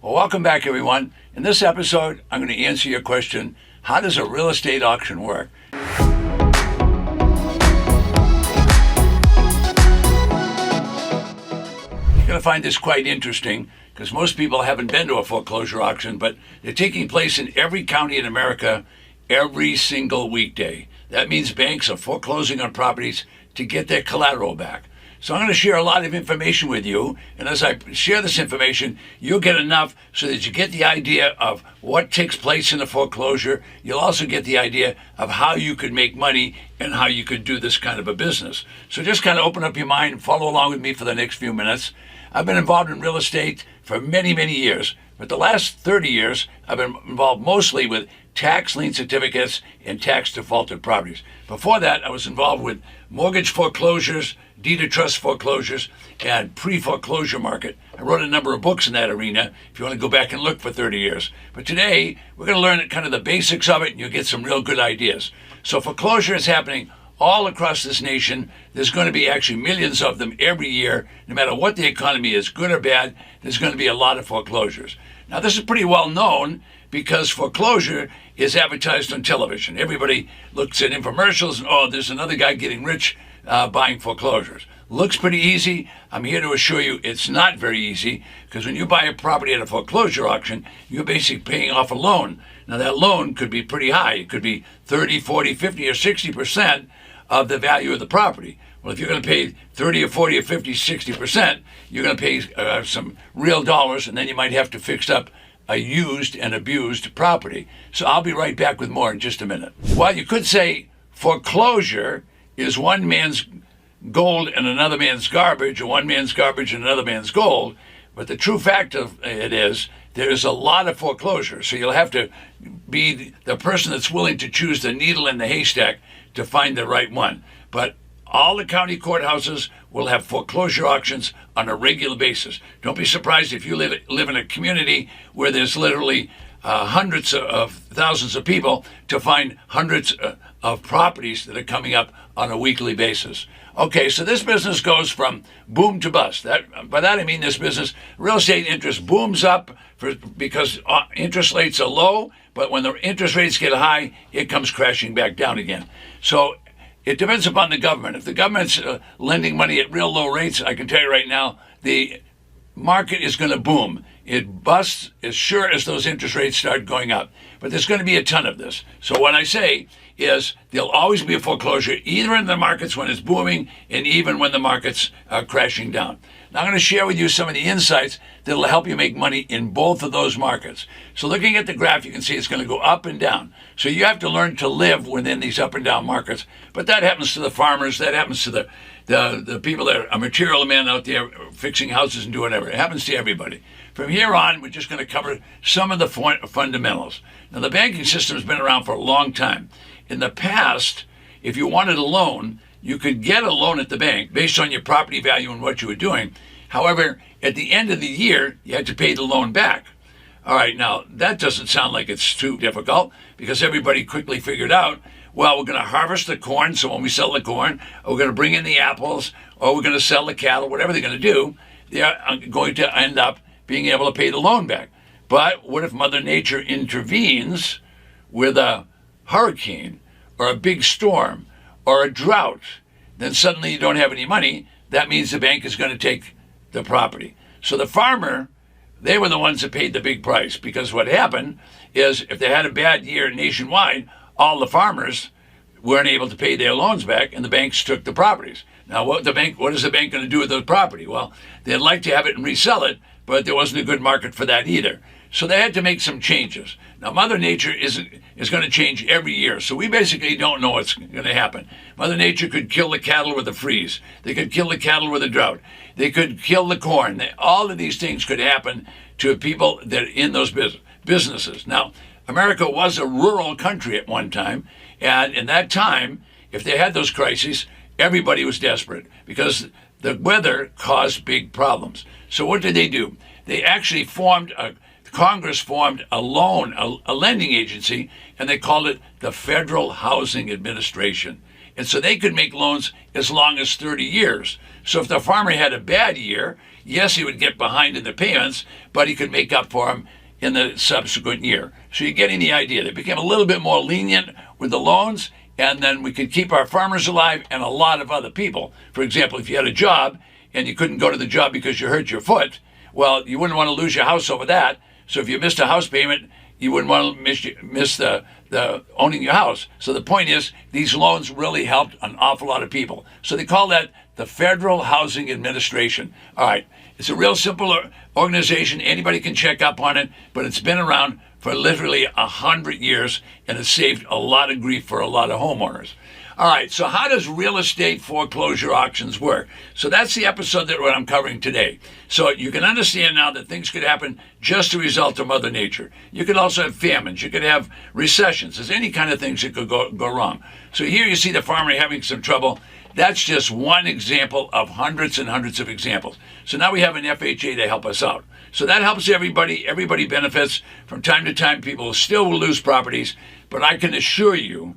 Well, welcome back, everyone. In this episode, I'm going to answer your question, how does a real estate auction work? You're going to find this quite interesting because most people haven't been to a foreclosure auction, but they're taking place in every county in America every single weekday. That means banks are foreclosing on properties to get their collateral back. So I'm going to share a lot of information with you, and as I share this information, you'll get enough so that you get the idea of what takes place in a foreclosure. You'll also get the idea of how you could make money and how you could do this kind of a business. So just kind of open up your mind and follow along with me for the next few minutes. I've been involved in real estate for many, many years, but the last 30 years, I've been involved mostly with tax lien certificates and tax defaulted properties. Before that, I was involved with mortgage foreclosures, deed of trust foreclosures, and pre-foreclosure market. I wrote a number of books in that arena if you want to go back and look for 30 years. But today, we're going to learn kind of the basics of it, and you'll get some real good ideas. So foreclosure is happening all across this nation. There's going to be actually millions of them every year. No matter what the economy is, good or bad, there's going to be a lot of foreclosures. Now, this is pretty well known because foreclosure is advertised on television. Everybody looks at infomercials and, oh, there's another guy getting rich buying foreclosures. Looks pretty easy. I'm here to assure you it's not very easy, because when you buy a property at a foreclosure auction, you're basically paying off a loan. Now, that loan could be pretty high. It could be 30, 40, 50, or 60% of the value of the property. Well, if you're going to pay 30 or 40 or 50, 60%, you're going to pay some real dollars, and then you might have to fix up a used and abused property. So I'll be right back with more in just a minute. Well, you could say foreclosure is one man's gold and another man's garbage, or one man's garbage and another man's gold. But the true fact of it is there's a lot of foreclosure. So you'll have to be the person that's willing to choose the needle in the haystack to find the right one. But all the county courthouses will have foreclosure auctions on a regular basis. Don't be surprised if you live in a community where there's literally hundreds of thousands of people to find hundreds of properties that are coming up on a weekly basis. Okay, so this business goes from boom to bust. By that I mean this business, real estate interest booms up because interest rates are low, but when the interest rates get high, it comes crashing back down again. So it depends upon the government. If the government's lending money at real low rates, I can tell you right now, the market is going to boom. It busts as sure as those interest rates start going up. But there's going to be a ton of this. So what I say is there'll always be a foreclosure, either in the markets when it's booming and even when the markets are crashing down. Now I'm going to share with you some of the insights that will help you make money in both of those markets. So looking at the graph, you can see it's going to go up and down. So you have to learn to live within these up and down markets. But that happens to the farmers. That happens to the people that are material men out there fixing houses and doing everything. It happens to everybody. From here on, we're just going to cover some of the fundamentals. Now, the banking system has been around for a long time. In the past, if you wanted a loan, you could get a loan at the bank based on your property value and what you were doing. However, at the end of the year, you had to pay the loan back. All right, now, that doesn't sound like it's too difficult, because everybody quickly figured out, well, we're going to harvest the corn, so when we sell the corn, or we're going to bring in the apples, or we're going to sell the cattle, whatever they're going to do, they're going to end up being able to pay the loan back. But what if Mother Nature intervenes with a hurricane or a big storm or a drought? Then suddenly you don't have any money. That means the bank is going to take the property. So the farmer, they were the ones that paid the big price, because what happened is if they had a bad year nationwide, all the farmers weren't able to pay their loans back, and the banks took the properties. Now, what is the bank going to do with the property? Well, they'd like to have it and resell it, but there wasn't a good market for that either. So they had to make some changes. Now, Mother Nature is going to change every year, so we basically don't know what's going to happen. Mother Nature could kill the cattle with a freeze. They could kill the cattle with a drought. They could kill the corn. All of these things could happen to people that are in those businesses. Now, America was a rural country at one time, and in that time, if they had those crises, everybody was desperate because the weather caused big problems. So what did they do? They actually Congress formed a lending agency, and they called it the Federal Housing Administration. And so they could make loans as long as 30 years. So if the farmer had a bad year, yes, he would get behind in the payments, but he could make up for them in the subsequent year. So you're getting the idea. They became a little bit more lenient with the loans, and then we could keep our farmers alive and a lot of other people. For example, if you had a job and you couldn't go to the job because you hurt your foot, well, you wouldn't want to lose your house over that. So if you missed a house payment, you wouldn't want to miss the owning your house. So the point is, these loans really helped an awful lot of people. So they call that the Federal Housing Administration. All right, it's a real simple organization. Anybody can check up on it, but it's been around for literally 100 years, and it's saved a lot of grief for a lot of homeowners. All right, so how does real estate foreclosure auctions work? So that's the episode that what I'm covering today. So you can understand now that things could happen just a result of Mother Nature. You could also have famines. You could have recessions. There's any kind of things that could go wrong. So here you see the farmer having some trouble. That's just one example of hundreds and hundreds of examples. So now we have an FHA to help us out. So that helps everybody. Everybody benefits. From time to time, people still will lose properties. But I can assure you,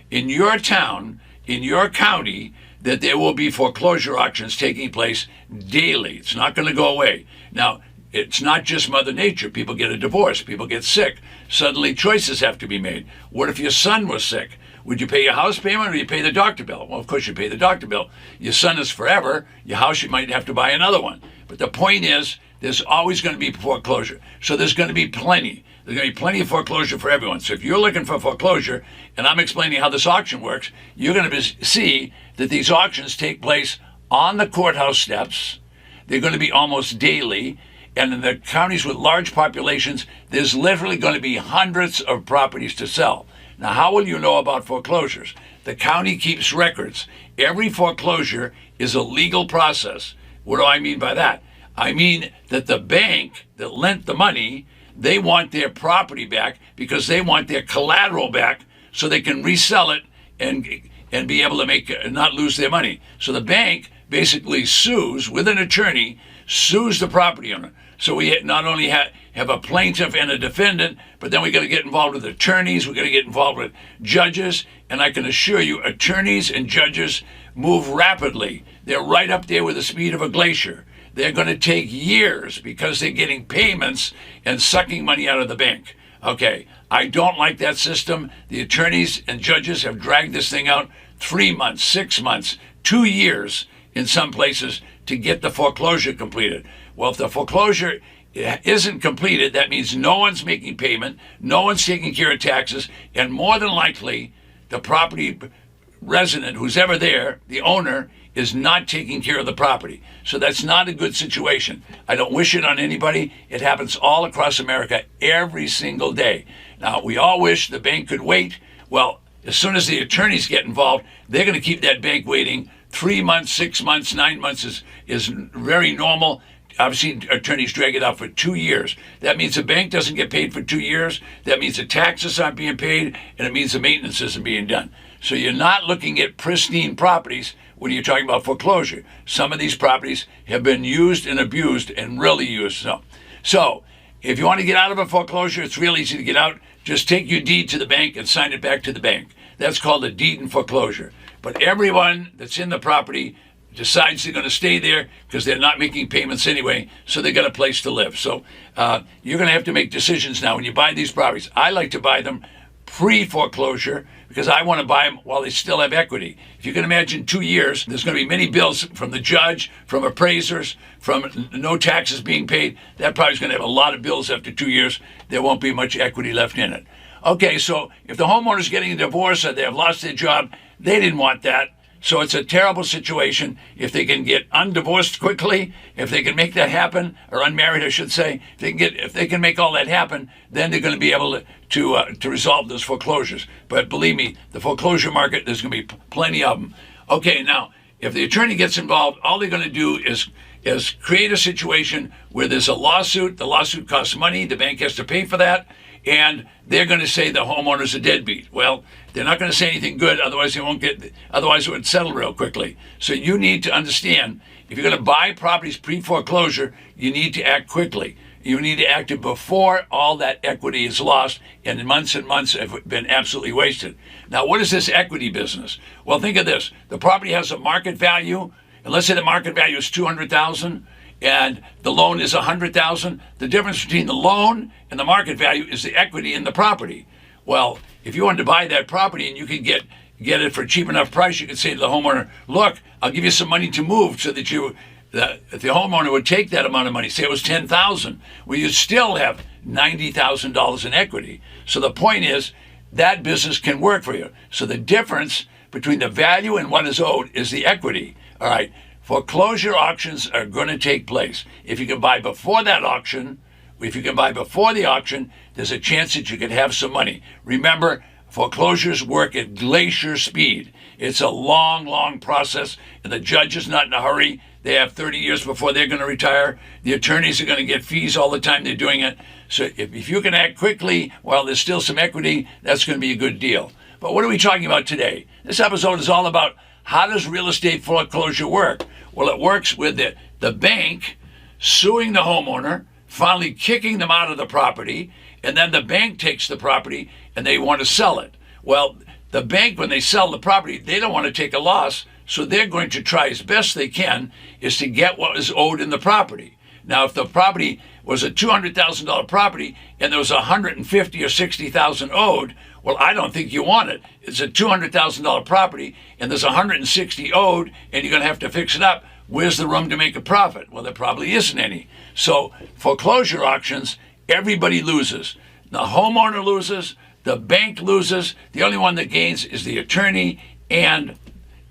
in your town, in your county, that there will be foreclosure auctions taking place daily. It's not going to go away. Now, it's not just Mother Nature. People get a divorce. People get sick. Suddenly choices have to be made. What if your son was sick? Would you pay your house payment or you pay the doctor bill? Well, of course you pay the doctor bill. Your son is forever. Your house, you might have to buy another one. But the point is, there's always going to be foreclosure. So there's going to be plenty. There's going to be plenty of foreclosure for everyone. So if you're looking for foreclosure, and I'm explaining how this auction works, you're going to see that these auctions take place on the courthouse steps. They're going to be almost daily. And in the counties with large populations, there's literally going to be hundreds of properties to sell. Now, how will you know about foreclosures? The county keeps records. Every foreclosure is a legal process. What do I mean by that? I mean that the bank that lent the money, they want their property back because they want their collateral back so they can resell it and be able to not lose their money. So the bank basically sues with an attorney, sues the property owner. So we not only have a plaintiff and a defendant, but then we got to get involved with attorneys, we got to get involved with judges, and I can assure you, attorneys and judges move rapidly. They're right up there with the speed of a glacier. They're going to take years because they're getting payments and sucking money out of the bank. Okay, I don't like that system. The attorneys and judges have dragged this thing out 3 months, 6 months, 2 years in some places to get the foreclosure completed. Well, if the foreclosure isn't completed, that means no one's making payment, no one's taking care of taxes, and more than likely, the property resident who's ever there, the owner, is not taking care of the property. So that's not a good situation. I don't wish it on anybody. It happens all across America every single day. Now, we all wish the bank could wait. Well, as soon as the attorneys get involved, they're going to keep that bank waiting. 3 months, 6 months, 9 months is very normal. I've seen attorneys drag it out for 2 years. That means the bank doesn't get paid for 2 years. That means the taxes aren't being paid, and it means the maintenance isn't being done. So you're not looking at pristine properties when you're talking about foreclosure. Some of these properties have been used and abused and really used. So if you want to get out of a foreclosure, it's real easy to get out. Just take your deed to the bank and sign it back to the bank. That's called a deed in foreclosure. But everyone that's in the property decides they're going to stay there because they're not making payments anyway, so they got a place to live. So you're going to have to make decisions now when you buy these properties. I like to buy them pre-foreclosure because I want to buy them while they still have equity. If you can imagine 2 years, there's going to be many bills from the judge, from appraisers, from no taxes being paid. That property's going to have a lot of bills after 2 years. There won't be much equity left in it. Okay, so if the homeowner's getting a divorce or they have lost their job, they didn't want that. So it's a terrible situation. If they can get undivorced quickly, if they can make that happen, or unmarried, I should say, if they can make all that happen, then they're going to be able to resolve those foreclosures. But believe me, the foreclosure market, there's going to be plenty of them. Okay, now, if the attorney gets involved, all they're going to do is create a situation where there's a lawsuit. The lawsuit costs money. The bank has to pay for that. And they're going to say the homeowner's a deadbeat. Well, they're not going to say anything good, otherwise it would settle real quickly. So you need to understand, if you're going to buy properties pre-foreclosure, you need to act quickly. You need to act before all that equity is lost and months have been absolutely wasted. Now, what is this equity business? Well, think of this. The property has a market value, and let's say the market value is $200,000 and the loan is $100,000. The difference between the loan and the market value is the equity in the property. Well, if you wanted to buy that property and you could get it for a cheap enough price, you could say to the homeowner, look, I'll give you some money to move so that the homeowner would take that amount of money. Say it was $10,000. Well, you still have $90,000 in equity. So the point is that business can work for you. So the difference between the value and what is owed is the equity. All right. Foreclosure auctions are going to take place. If you can buy before that auction, if you can buy before the auction, there's a chance that you could have some money. Remember, foreclosures work at glacier speed. It's a long, long process, and the judge is not in a hurry. They have 30 years before they're going to retire. The attorneys are going to get fees all the time they're doing it. So if you can act quickly while there's still some equity, that's going to be a good deal. But what are we talking about today? This episode is all about how does real estate foreclosure work? Well, it works with the bank suing the homeowner, finally kicking them out of the property, and then the bank takes the property and they want to sell it. Well, the bank, when they sell the property, they don't want to take a loss, so they're going to try as best they can is to get what is owed in the property. Now, if the property was a $200,000 property and there was $150,000 or $60,000 owed, well, I don't think you want it. It's a $200,000 property and there's $160,000 owed and you're going to have to fix it up. Where's the room to make a profit? Well, there probably isn't any. So foreclosure auctions, everybody loses. The homeowner loses, the bank loses. The only one that gains is the attorney and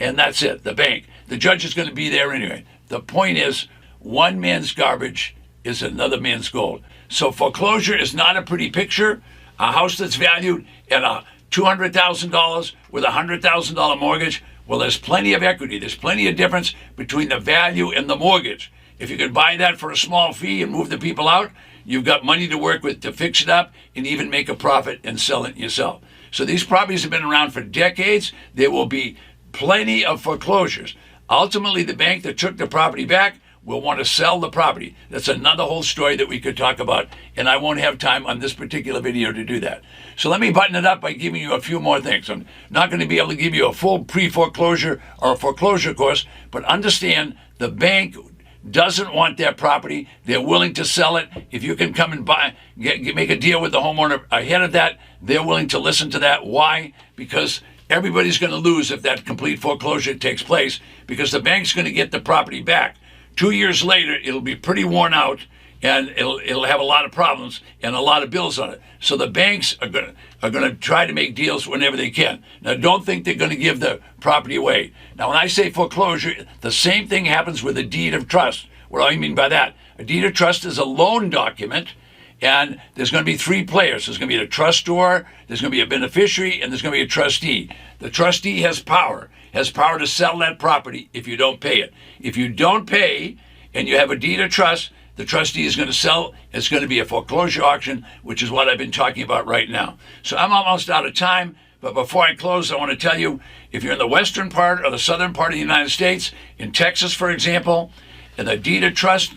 that's it, the bank. The judge is going to be there anyway. The point is, one man's garbage is another man's gold. So foreclosure is not a pretty picture. A house that's valued at $200,000 with a $100,000 mortgage, well, there's plenty of equity. There's plenty of difference between the value and the mortgage. If you could buy that for a small fee and move the people out, you've got money to work with to fix it up and even make a profit and sell it yourself. So these properties have been around for decades. There will be plenty of foreclosures. Ultimately, the bank that took the property back will want to sell the property. That's another whole story that we could talk about, and I won't have time on this particular video to do that. So let me button it up by giving you a few more things. I'm not going to be able to give you a full pre-foreclosure or a foreclosure course, but understand the bank doesn't want that property. They're willing to sell it. If you can come and make a deal with the homeowner ahead of that, they're willing to listen to that. Why? Because everybody's going to lose if that complete foreclosure takes place, because the bank's going to get the property back. 2 years later, it'll be pretty worn out, and it'll have a lot of problems and a lot of bills on it. So the banks are going to try to make deals whenever they can. Now, don't think they're going to give the property away. Now, when I say foreclosure, the same thing happens with a deed of trust. What do I mean by that? A deed of trust is a loan document, and there's going to be three players. There's going to be a trustor, there's going to be a beneficiary, and there's going to be a trustee. The trustee has power to sell that property if you don't pay it. If you don't pay and you have a deed of trust, the trustee is going to sell. It's going to be a foreclosure auction, which is what I've been talking about right now. So I'm almost out of time, but before I close, I want to tell you, if you're in the western part or the southern part of the United States, in Texas, for example, and the deed of trust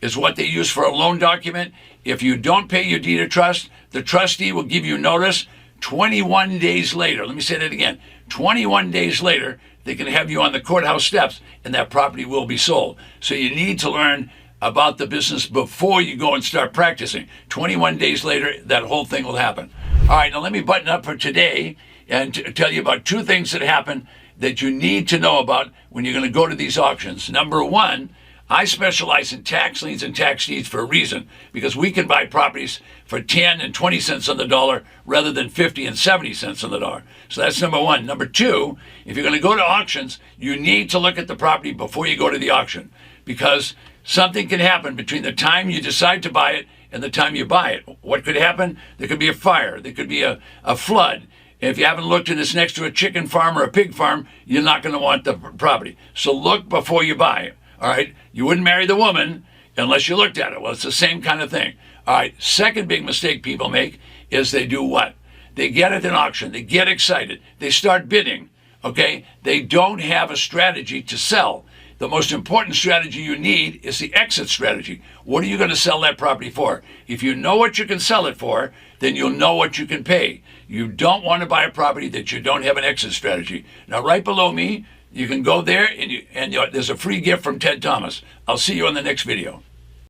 is what they use for a loan document. If you don't pay your deed of trust, the trustee will give you notice 21 days later. Let me say that again. 21 days later, they can have you on the courthouse steps and that property will be sold. So you need to learn about the business before you go and start practicing. 21 days later, that whole thing will happen. All right, now let me button up for today and tell you about two things that happen that you need to know about when you're going to go to these auctions. Number one, I specialize in tax liens and tax deeds for a reason, because we can buy properties for 10 and 20 cents on the dollar rather than 50 and 70 cents on the dollar. So that's number one. Number two, if you're going to go to auctions, you need to look at the property before you go to the auction, because something can happen between the time you decide to buy it and the time you buy it. What could happen? There could be a fire. There could be a flood. If you haven't looked and it's next to a chicken farm or a pig farm, you're not going to want the property. So look before you buy it. All right, you wouldn't marry the woman unless you looked at it. Well, it's the same kind of thing. All right, second big mistake people make is they do what? They get at an auction, they get excited, they start bidding, okay? They don't have a strategy to sell. The most important strategy you need is the exit strategy. What are you going to sell that property for? If you know what you can sell it for, then you'll know what you can pay. You don't want to buy a property that you don't have an exit strategy. Now, right below me, you can go there and there's a free gift from Ted Thomas. I'll see you on the next video.